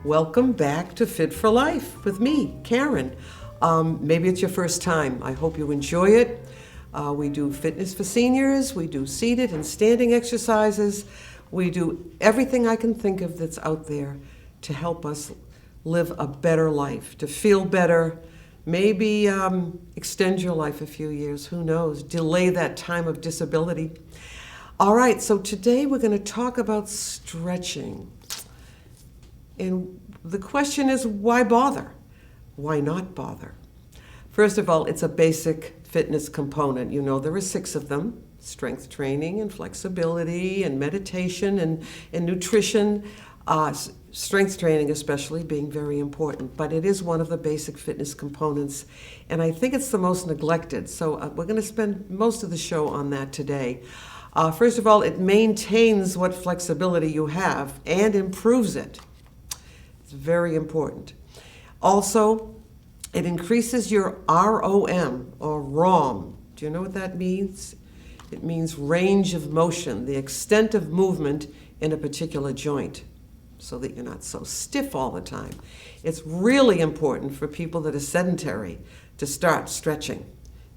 Welcome back to Fit for Life with me, Karen. Maybe it's your first time. I hope you enjoy it. We do fitness for seniors. We do seated and standing exercises. We do everything I can think of that's out there to help us live a better life, to feel better, maybe extend your life a few years, who knows, delay that time of disability. All right, so today we're going to talk about stretching. And the question is, why bother? Why not bother? First of all, it's a basic fitness component. You know, there are 6 of them: strength training and flexibility and meditation and nutrition. Strength training especially being very important, but it is one of the basic fitness components, and I think it's the most neglected. So we're going to spend most of the show on that today. First of all, it maintains what flexibility you have and improves it. It's very important. Also, it increases your ROM or ROM. Do you know what that means? It means range of motion, the extent of movement in a particular joint, so that you're not so stiff all the time. It's really important for people that are sedentary to start stretching,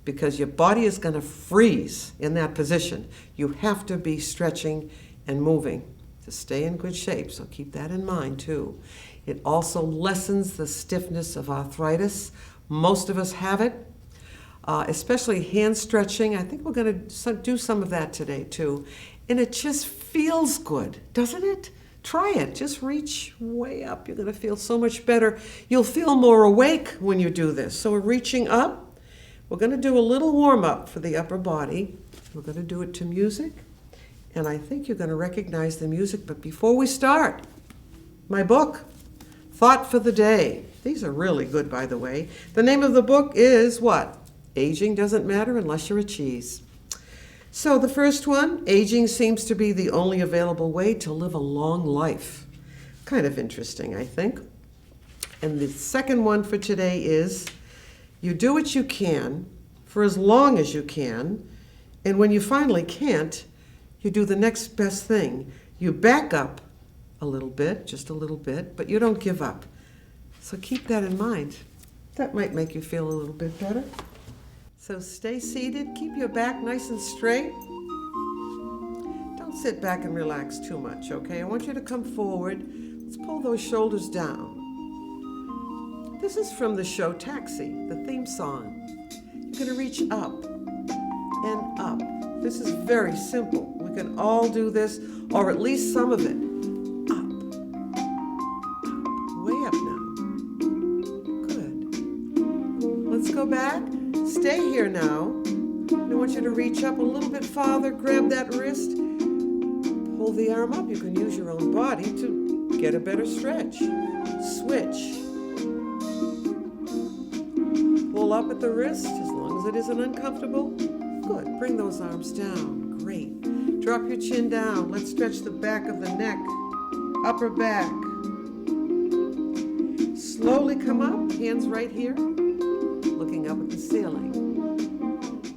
because your body is going to freeze in that position. You have to be stretching and moving to stay in good shape, so keep that in mind too. It also lessens the stiffness of arthritis. Most of us have it, especially hand stretching. I think we're going to do some of that today too. And it just feels good, doesn't it? Try it. Just reach way up. You're going to feel so much better. You'll feel more awake when you do this. So we're reaching up. We're going to do a little warm-up for the upper body. We're going to do it to music. And I think you're going to recognize the music. But before we start, my book, Thought for the Day. These are really good, by the way. The name of the book is what? Aging Doesn't Matter Unless You're a Cheese. So the first one, aging seems to be the only available way to live a long life. Kind of interesting, I think. And the second one for today is, you do what you can for as long as you can, and when you finally can't, you do the next best thing. You back up a little bit, just a little bit, but you don't give up. So keep that in mind. That might make you feel a little bit better. So stay seated, keep your back nice and straight. Don't sit back and relax too much, okay? I want you to come forward. Let's pull those shoulders down. This is from the show Taxi, the theme song. You're going to reach up and up. This is very simple. We can all do this, or at least some of it. Up, way up now. Good. Let's go back. Stay here now. I want you to reach up a little bit farther, grab that wrist, pull the arm up. You can use your own body to get a better stretch. Switch. Pull up at the wrist as long as it isn't uncomfortable. Good. Bring those arms down. Great. Drop your chin down. Let's stretch the back of the neck, upper back. Slowly come up, hands right here. Looking up at the ceiling.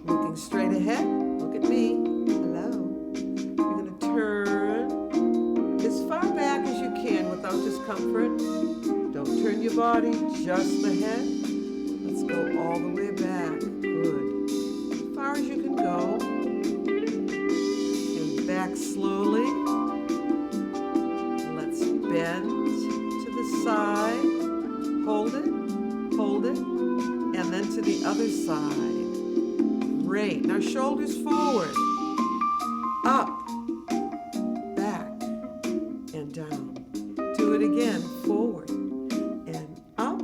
Looking straight ahead. Look at me. Hello. You're going to turn as far back as you can without discomfort. Don't turn your body, just the head. Let's go all the way back. Good. As far as you can go. And back slowly. Let's bend to the side. Hold it. Hold it. And then to the other side. Great. Now shoulders forward. Up. Back. And down. Do it again. Forward. And up.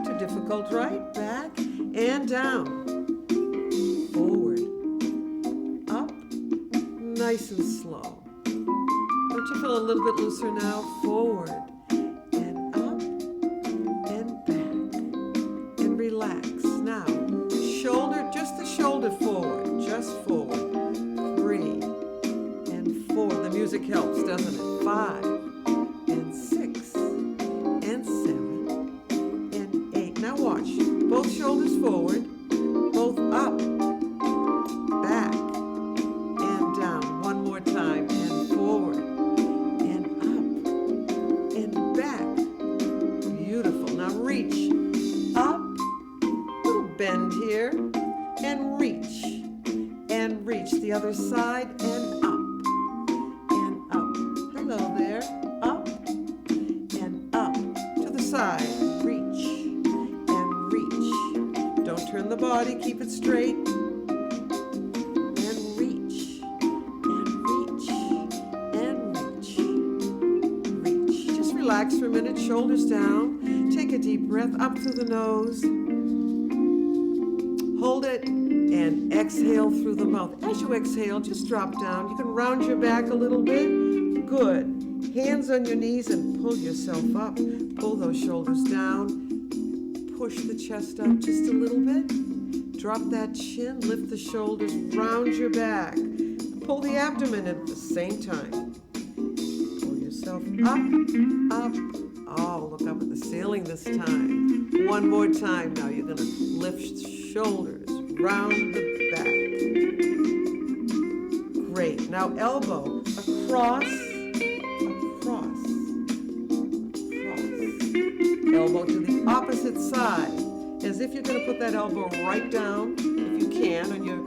Too difficult, right? Back. And down. Forward. Up. Nice and slow. Don't you feel a little bit looser now? Forward. Relax. Now, shoulder, just the shoulder forward, just forward. 3 and 4. The music helps, doesn't it? 5 and 6 and 7 and 8. Now watch. Both shoulders forward, both up, back, and down. One more time, and forward, and up, and back. reach the other side and up and up. Hello there. Up and up to the side. Reach and reach. Don't turn the body, keep it straight. And reach and reach and reach. Reach. Just relax for a minute, shoulders down. Take a deep breath up through the nose. Hold it and exhale through the mouth. As you exhale, just drop down. You can round your back a little bit. Good. Hands on your knees and pull yourself up. Pull those shoulders down. Push the chest up just a little bit. Drop that chin, lift the shoulders, round your back. Pull the abdomen at the same time. Pull yourself up, up. Oh, look up at the ceiling this time. One more time now. You're going to lift shoulders, round the back. Great. Now elbow across, across, across. Elbow to the opposite side. As if you're going to put that elbow right down, if you can, on your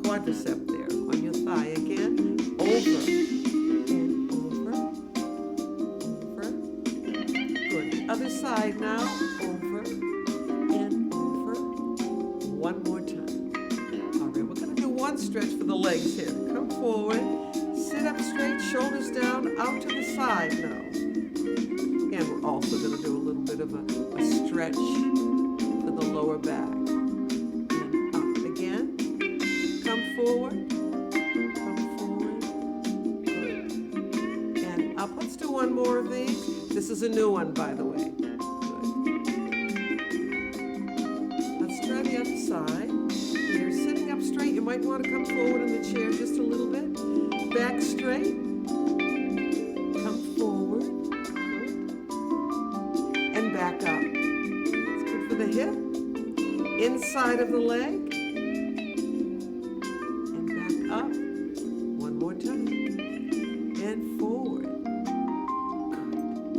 quadricep there, on your thigh again. Over and over, over. Good. Other side now. Over and over. One more time. All right, we're going to do one stretch for the legs here. Come forward. Sit up straight, shoulders down, out to the side now. And we're also going to do a little bit of a stretch for the lower back. And up again. Come forward. Come forward. Good. And up. Let's do one more of these. This is a new one, by the way. Good. Let's try the other side. You're sitting up straight. You might want to come forward in the chair just a little bit. Back straight. Come forward. Good. And back up. It's good for the hip. Inside of the leg. And back up. One more time. And forward.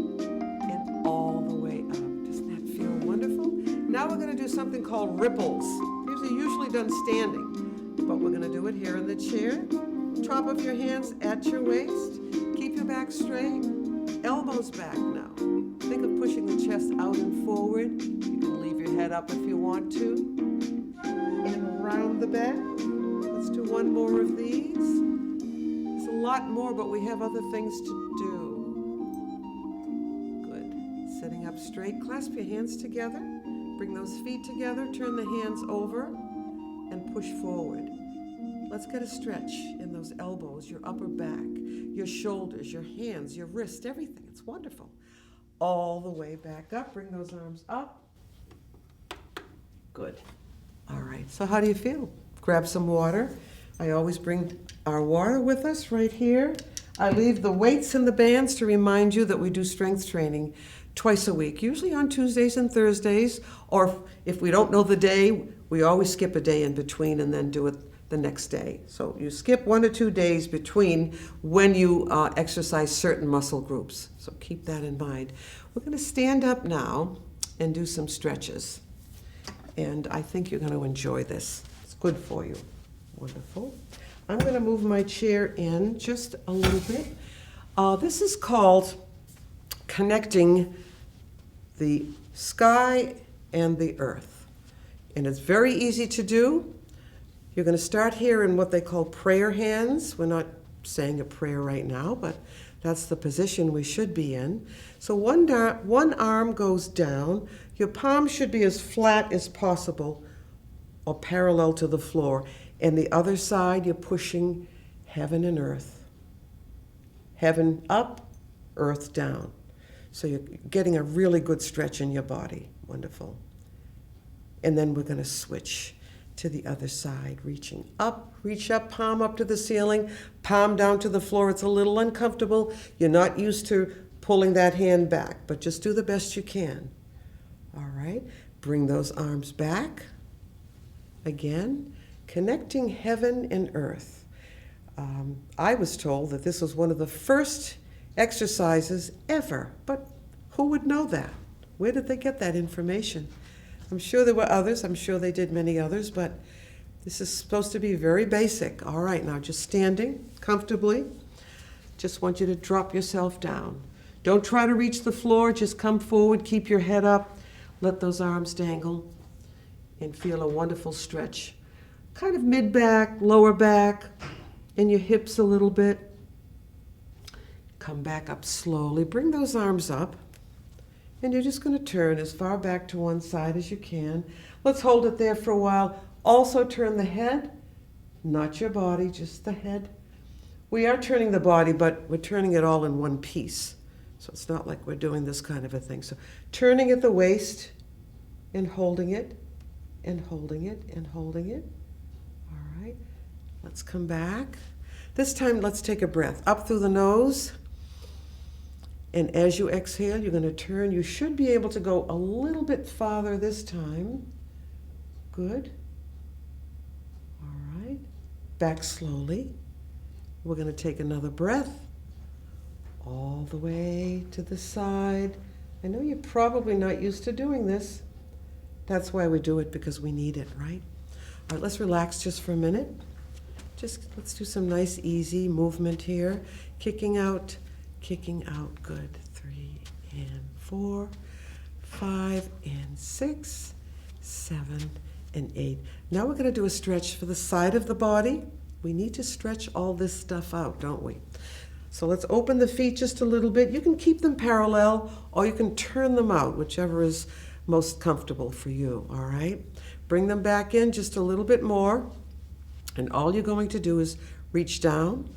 Good. And all the way up. Doesn't that feel wonderful? Now we're going to do something called ripples. These are usually done standing, but we're going to do it here in the chair. Top of your hands at your waist. Keep your back straight. Elbows back now. Think of pushing the chest out and forward. You can leave your head up if you want to. And round the back. Let's do one more of these. There's a lot more, but we have other things to do. Good. Sitting up straight. Clasp your hands together. Bring those feet together. Turn the hands over and push forward. Let's get a stretch in those elbows, your upper back, your shoulders, your hands, your wrist, everything. It's wonderful. All the way back up. Bring those arms up. Good. All right. So how do you feel? Grab some water. I always bring our water with us right here. I leave the weights and the bands to remind you that we do strength training twice a week, usually on Tuesdays and Thursdays, or if we don't know the day, we always skip a day in between and then do it the next day. So you skip 1 or 2 days between when you exercise certain muscle groups. So keep that in mind. We're going to stand up now and do some stretches. And I think you're going to enjoy this. It's good for you. Wonderful. I'm going to move my chair in just a little bit. This is called connecting the sky and the earth. And it's very easy to do. You're going to start here in what they call prayer hands. We're not saying a prayer right now, but that's the position we should be in. So one arm goes down. Your palm should be as flat as possible or parallel to the floor. And the other side, you're pushing heaven and earth. Heaven up, earth down. So you're getting a really good stretch in your body. Wonderful. And then we're going to switch to the other side, reaching up, reach up, palm up to the ceiling, palm down to the floor. It's a little uncomfortable. You're not used to pulling that hand back, but just do the best you can. All right, bring those arms back. Again, connecting heaven and earth. I was told that this was one of the first exercises ever, but who would know that? Where did they get that information? I'm sure there were others. I'm sure they did many others, but This is supposed to be very basic. All right, now just standing comfortably. Just want you to drop yourself down. Don't try to reach the floor. Just come forward. Keep your head up. Let those arms dangle and feel a wonderful stretch. Kind of mid-back, lower back, and your hips a little bit. Come back up slowly. Bring those arms up. And you're just going to turn as far back to one side as you can. Let's hold it there for a while. Also turn the head, not your body, just the head. We are turning the body, but we're turning it all in one piece. So it's not like we're doing this kind of a thing. So turning at the waist and holding it and holding it and holding it. All right, let's come back. This time, let's take a breath up through the nose. And as you exhale, you're going to turn. You should be able to go a little bit farther this time. Good. All right. Back slowly. We're going to take another breath all the way to the side. I know you're probably not used to doing this. That's why we do it, because we need it, right? All right, let's relax just for a minute. Let's do some nice, easy movement here. Kicking out. Good. 3 and 4, 5 and 6, 7 and 8. Now we're going to do a stretch for the side of the body. We need to stretch all this stuff out, don't we? So let's open the feet just a little bit. You can keep them parallel or you can turn them out, whichever is most comfortable for you, all right? Bring them back in just a little bit more. And all you're going to do is reach down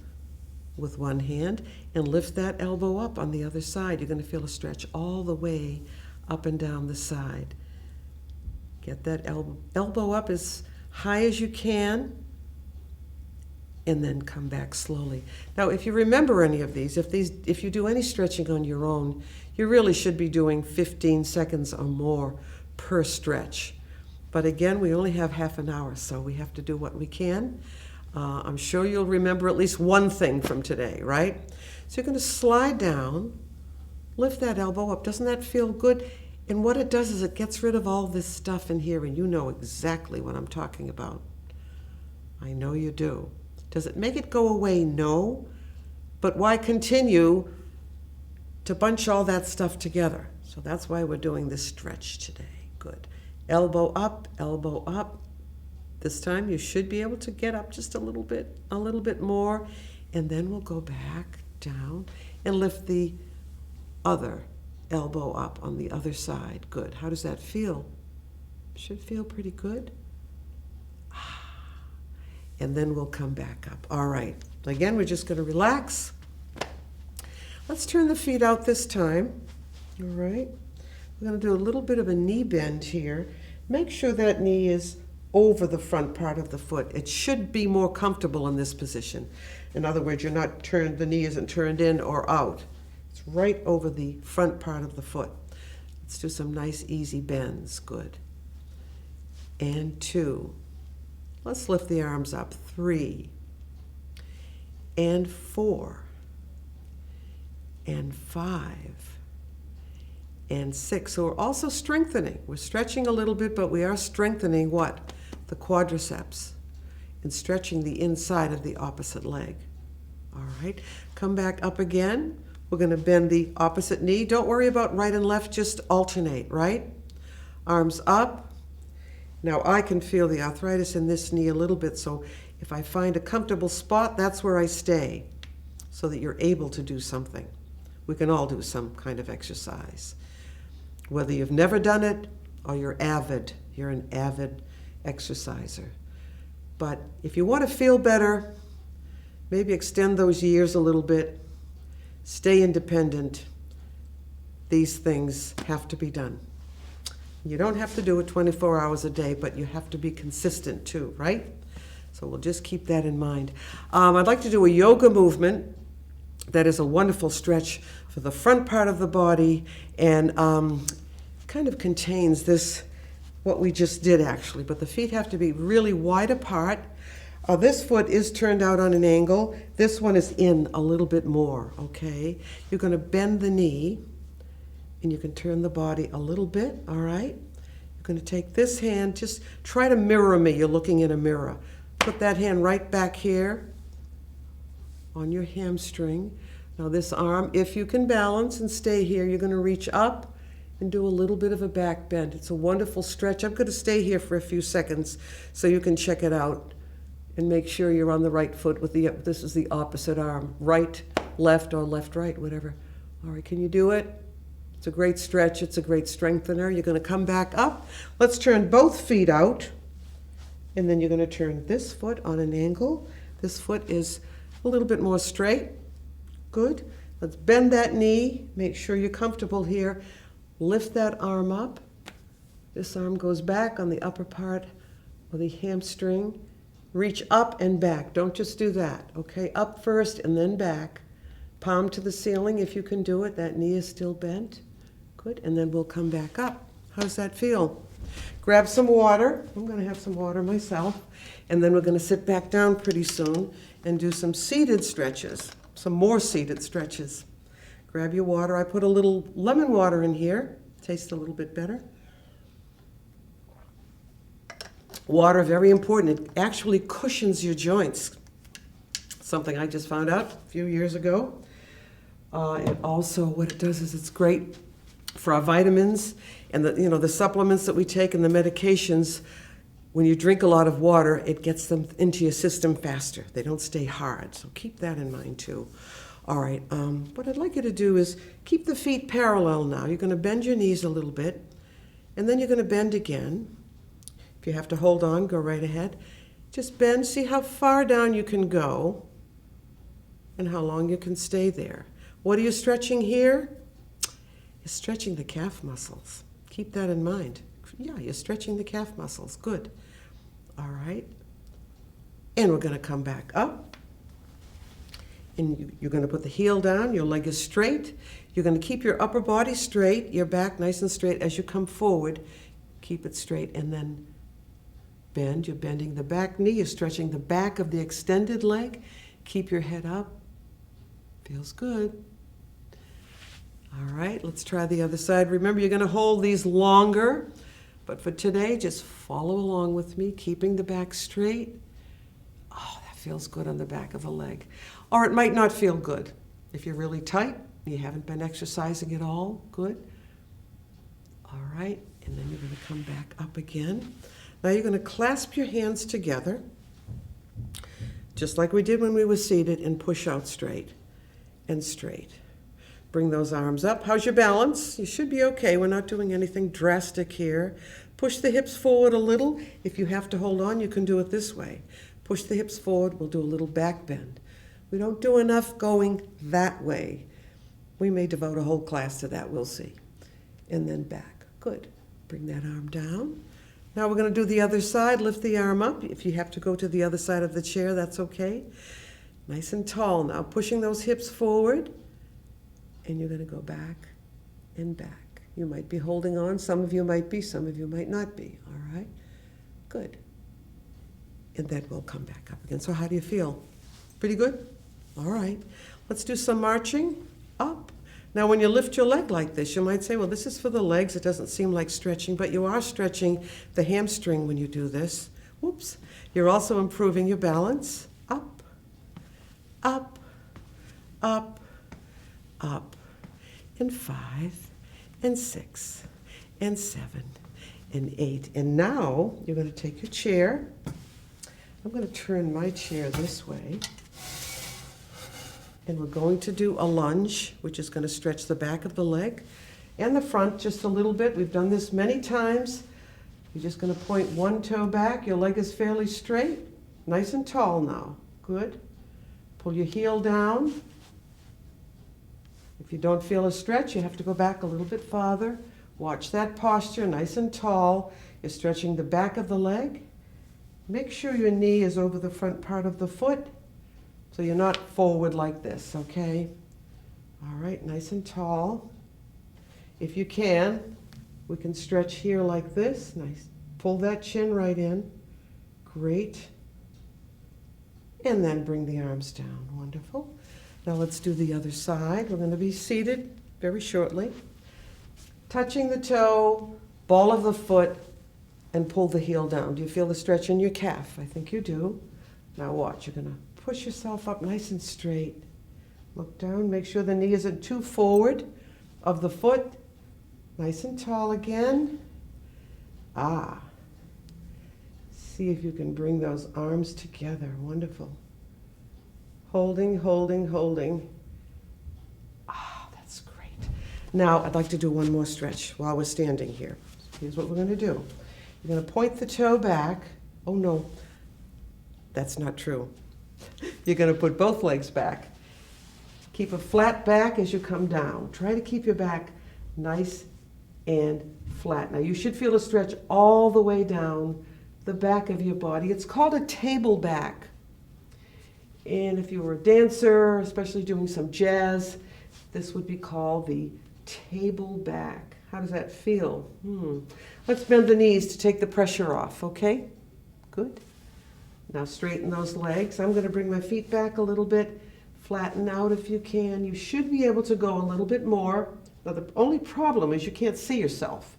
with one hand and lift that elbow up on the other side. You're going to feel a stretch all the way up and down the side. Get that elbow up as high as you can, and then come back slowly. Now, if you remember any of these, if you do any stretching on your own, you really should be doing 15 seconds or more per stretch. But again, we only have half an hour, so we have to do what we can. I'm sure you'll remember at least one thing from today, right? So you're going to slide down, lift that elbow up. Doesn't that feel good? And what it does is it gets rid of all this stuff in here, and you know exactly what I'm talking about. I know you do. Does it make it go away? No. But why continue to bunch all that stuff together? So that's why we're doing this stretch today. Good. Elbow up, elbow up. This time you should be able to get up just a little bit more, and then we'll go back down and lift the other elbow up on the other side. Good. How does that feel? Should feel pretty good. And then we'll come back up. All right. Again, we're just going to relax. Let's turn the feet out this time. All right. We're going to do a little bit of a knee bend here. Make sure that knee is over the front part of the foot. It should be more comfortable in this position. In other words, the knee isn't turned in or out. It's right over the front part of the foot. Let's do some nice easy bends. Good. And 2. Let's lift the arms up. 3. And 4. And 5. And 6. So we're also strengthening. We're stretching a little bit, but we are strengthening what? The quadriceps, and stretching the inside of the opposite leg. All right, come back up again. We're going to bend the opposite knee. Don't worry about right and left, just alternate, right? Arms up. Now I can feel the arthritis in this knee a little bit, so if I find a comfortable spot, that's where I stay, so that you're able to do something. We can all do some kind of exercise. Whether you've never done it or you're an avid exerciser. But if you want to feel better, maybe extend those years a little bit, stay independent. These things have to be done. You don't have to do it 24 hours a day, but you have to be consistent too, right? So we'll just keep that in mind. I'd like to do a yoga movement that is a wonderful stretch for the front part of the body, and kind of contains this, what we just did actually, but the feet have to be really wide apart. This foot is turned out on an angle. This one is in a little bit more, okay? You're going to bend the knee, and you can turn the body a little bit, all right? You're going to take this hand, just try to mirror me. You're looking in a mirror. Put that hand right back here on your hamstring. Now this arm, if you can balance and stay here, you're going to reach up and do a little bit of a back bend. It's a wonderful stretch. I'm going to stay here for a few seconds so you can check it out and make sure you're on the right foot with this is the opposite arm, right, left, or left, right, whatever. All right, can you do it? It's a great stretch. It's a great strengthener. You're going to come back up. Let's turn both feet out, and then you're going to turn this foot on an angle. This foot is a little bit more straight. Good. Let's bend that knee. Make sure you're comfortable here. Lift that arm up. This arm goes back on the upper part of the hamstring. Reach up and back. Don't just do that, okay? Up first and then back. Palm to the ceiling if you can do it. That knee is still bent. Good. And then we'll come back up. How's that feel? Grab some water. I'm going to have some water myself. And then we're going to sit back down pretty soon and do some seated stretches, some more seated stretches. Grab your water. I put a little lemon water in here. Tastes a little bit better. Water, very important. It actually cushions your joints. Something I just found out a few years ago. It also, what it does is it's great for our vitamins and the supplements that we take and the medications. When you drink a lot of water, it gets them into your system faster. They don't stay hard, so keep that in mind too. All right, what I'd like you to do is keep the feet parallel now. You're going to bend your knees a little bit, and then you're going to bend again. If you have to hold on, go right ahead. Just bend, see how far down you can go and how long you can stay there. What are you stretching here? You're stretching the calf muscles. Keep that in mind. Yeah, you're stretching the calf muscles. Good. All right. And we're going to come back up. And you're going to put the heel down. Your leg is straight. You're going to keep your upper body straight, your back nice and straight as you come forward. Keep it straight and then bend. You're bending the back knee. You're stretching the back of the extended leg. Keep your head up. Feels good. All right, let's try the other side. Remember, you're going to hold these longer, but for today, just follow along with me, keeping the back straight. Oh, that feels good on the back of the leg. Or it might not feel good. If you're really tight, you haven't been exercising at all, good. All right, and then you're going to come back up again. Now you're going to clasp your hands together, just like we did when we were seated, and push out straight and straight. Bring those arms up. How's your balance? You should be okay. We're not doing anything drastic here. Push the hips forward a little. If you have to hold on, you can do it this way. Push the hips forward. We'll do a little back bend. We don't do enough going that way. We may devote a whole class to that. We'll see. And then back. Good. Bring that arm down. Now we're going to do the other side. Lift the arm up. If you have to go to the other side of the chair, that's okay. Nice and tall now. Pushing those hips forward. And you're going to go back and back. You might be holding on. Some of you might be. Some of you might not be. All right? Good. And then we'll come back up again. So how do you feel? Pretty good? All right. Let's do some marching. Up. Now, when you lift your leg like this, you might say, well, this is for the legs. It doesn't seem like stretching, but you are stretching the hamstring when you do this. Whoops. You're also improving your balance. Up, up, up, up. And 5, and 6, and 7, and 8. And now you're going to take your chair. I'm going to turn my chair this way. And we're going to do a lunge, which is going to stretch the back of the leg and the front just a little bit. We've done this many times. You're just going to point one toe back. Your leg is fairly straight, nice and tall now. Good. Pull your heel down. If you don't feel a stretch, you have to go back a little bit farther. Watch that posture, nice and tall. You're stretching the back of the leg. Make sure your knee is over the front part of the foot so you're not forward like this, okay? All right, nice and tall. If you can, we can stretch here like this. Nice. Pull that chin right in. Great. And then bring the arms down. Wonderful. Now let's do the other side. We're going to be seated very shortly. Touching the toe, ball of the foot, and pull the heel down. Do you feel the stretch in your calf? I think you do. Now watch, you're gonna push yourself up nice and straight. Look down, make sure the knee isn't too forward of the foot. Nice and tall again. See if you can bring those arms together. Wonderful. Holding, holding, holding. That's great. Now, I'd like to do one more stretch while we're standing here. Here's what we're going to do. You're going to point the toe back. Oh, no. That's not true. You're going to put both legs back. Keep a flat back as you come down. Try to keep your back nice and flat. Now, you should feel a stretch all the way down the back of your body. It's called a table back. And if you were a dancer, especially doing some jazz, this would be called the table back. How does that feel? Let's bend the knees to take the pressure off, okay? Good. Now straighten those legs. I'm going to bring my feet back a little bit. Flatten out if you can. You should be able to go a little bit more. Now the only problem is you can't see yourself,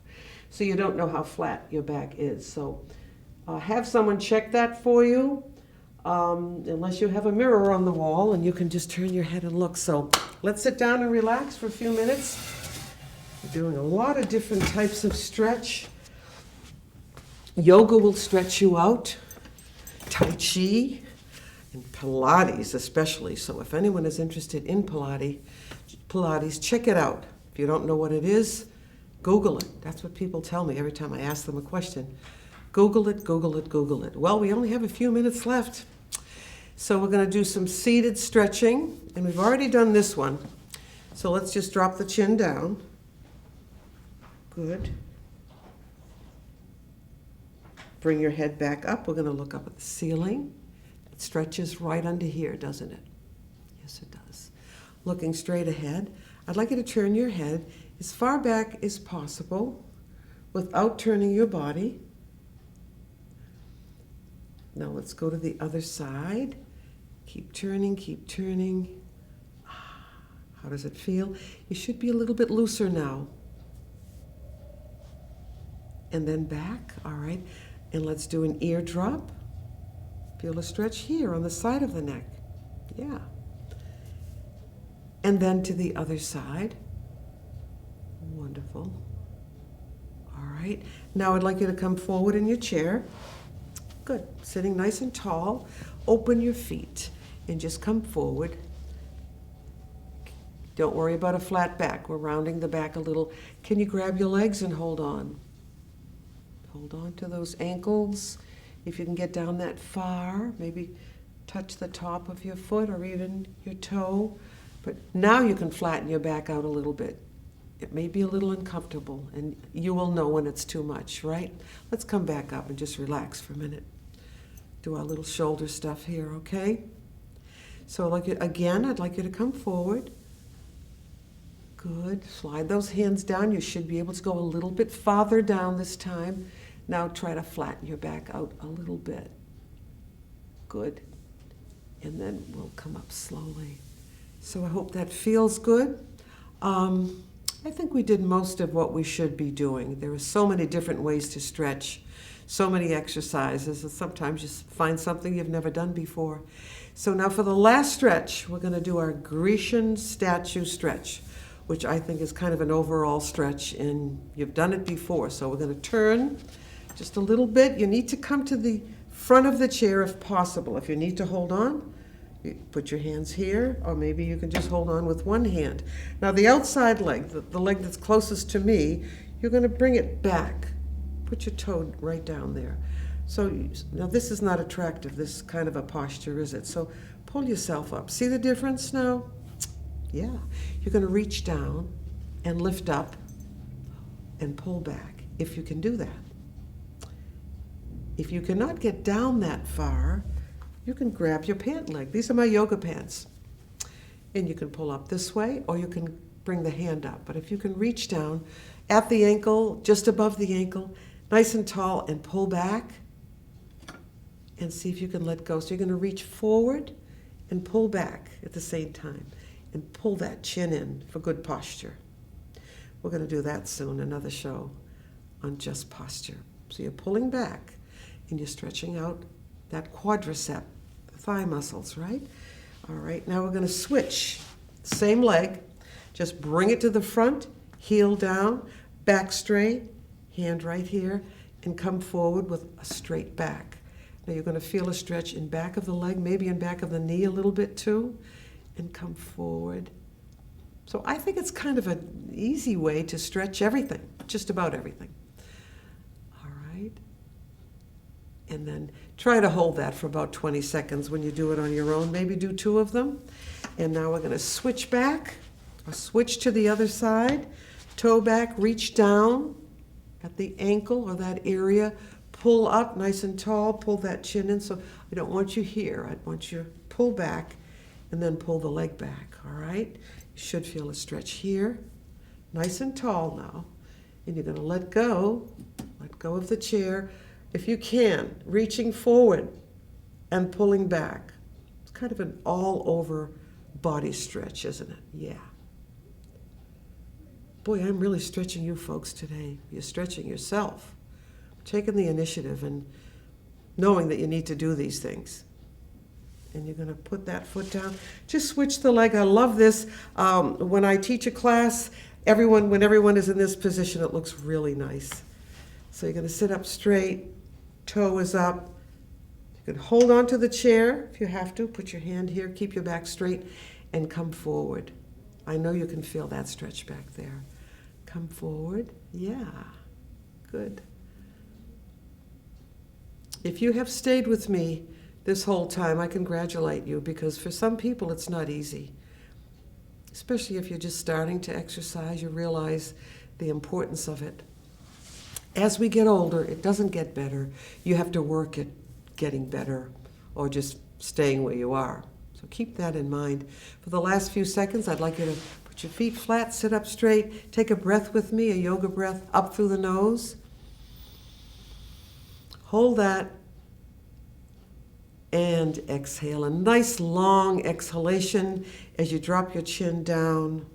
so you don't know how flat your back is. So have someone check that for you. Unless you have a mirror on the wall and you can just turn your head and look. So let's sit down and relax for a few minutes. We're doing a lot of different types of stretch. Yoga will stretch you out. Tai Chi and Pilates especially. So if anyone is interested in Pilates, check it out. If you don't know what it is, Google it. That's what people tell me every time I ask them a question. Google it, Google it, Google it. Well, we only have a few minutes left. So we're going to do some seated stretching, and we've already done this one. So let's just drop the chin down. Good. Bring your head back up. We're going to look up at the ceiling. It stretches right under here, doesn't it? Yes, it does. Looking straight ahead. I'd like you to turn your head as far back as possible without turning your body. Now let's go to the other side. Keep turning, keep turning. How does it feel? You should be a little bit looser now. And then back, all right. And let's do an ear drop. Feel a stretch here on the side of the neck. Yeah. And then to the other side. Wonderful. All right. Now I'd like you to come forward in your chair. Good. Sitting nice and tall. Open your feet and just come forward. Don't worry about a flat back. We're rounding the back a little. Can you grab your legs and hold on? Hold on to those ankles. If you can get down that far, maybe touch the top of your foot or even your toe. But now you can flatten your back out a little bit. It may be a little uncomfortable, and you will know when it's too much, right? Let's come back up and just relax for a minute. Do our little shoulder stuff here, okay? So again, I'd like you to come forward. Good. Slide those hands down. You should be able to go a little bit farther down this time. Now try to flatten your back out a little bit. Good. And then we'll come up slowly. So I hope that feels good. I think we did most of what we should be doing. There are so many different ways to stretch, so many exercises, and sometimes you find something you've never done before. So now for the last stretch, we're going to do our Grecian statue stretch, which I think is kind of an overall stretch, and you've done it before. So we're going to turn just a little bit. You need to come to the front of the chair if possible. If you need to hold on, you put your hands here, or maybe you can just hold on with one hand. Now the outside leg, the leg that's closest to me, you're going to bring it back. Put your toe right down there. So now this is not attractive, this kind of a posture, is it? So pull yourself up. See the difference now? Yeah. You're going to reach down and lift up and pull back, if you can do that. If you cannot get down that far, you can grab your pant leg. These are my yoga pants. And you can pull up this way, or you can bring the hand up. But if you can reach down at the ankle, just above the ankle, nice and tall, and pull back, and see if you can let go. So you're going to reach forward and pull back at the same time, and pull that chin in for good posture. We're going to do that soon, another show on just posture. So you're pulling back and you're stretching out that quadricep, the thigh muscles, right? All right, now we're going to switch. Same leg, just bring it to the front, heel down, back straight, hand right here, and come forward with a straight back. Now you're going to feel a stretch in back of the leg, maybe in back of the knee a little bit too, and come forward. So I think it's kind of an easy way to stretch everything, just about everything. All right. And then try to hold that for about 20 seconds when you do it on your own. Maybe do 2 of them. And now we're going to switch back, or switch to the other side. Toe back, reach down at the ankle or that area. Pull up nice and tall, pull that chin in. So I don't want you here. I want you to pull back and then pull the leg back, all right? You should feel a stretch here. Nice and tall now. And you're going to let go of the chair. If you can, reaching forward and pulling back. It's kind of an all-over body stretch, isn't it? Yeah. Boy, I'm really stretching you folks today. You're stretching yourself. Taking the initiative and knowing that you need to do these things. And you're going to put that foot down. Just switch the leg. I love this. When I teach a class, when everyone is in this position, it looks really nice. So you're going to sit up straight, toe is up. You can hold on to the chair if you have to. Put your hand here, keep your back straight, and come forward. I know you can feel that stretch back there. Come forward. Yeah, good. If you have stayed with me this whole time, I congratulate you, because for some people it's not easy. Especially if you're just starting to exercise, you realize the importance of it. As we get older, it doesn't get better. You have to work at getting better or just staying where you are. So keep that in mind. For the last few seconds, I'd like you to put your feet flat, sit up straight, take a breath with me, a yoga breath up through the nose. Hold that and exhale. A nice long exhalation as you drop your chin down.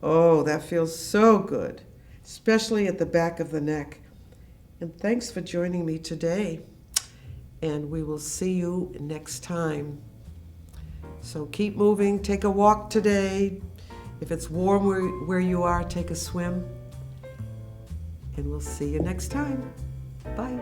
Oh, that feels so good, especially at the back of the neck. And thanks for joining me today. And we will see you next time. So keep moving. Take a walk today. If it's warm where you are, take a swim. And we'll see you next time. Bye.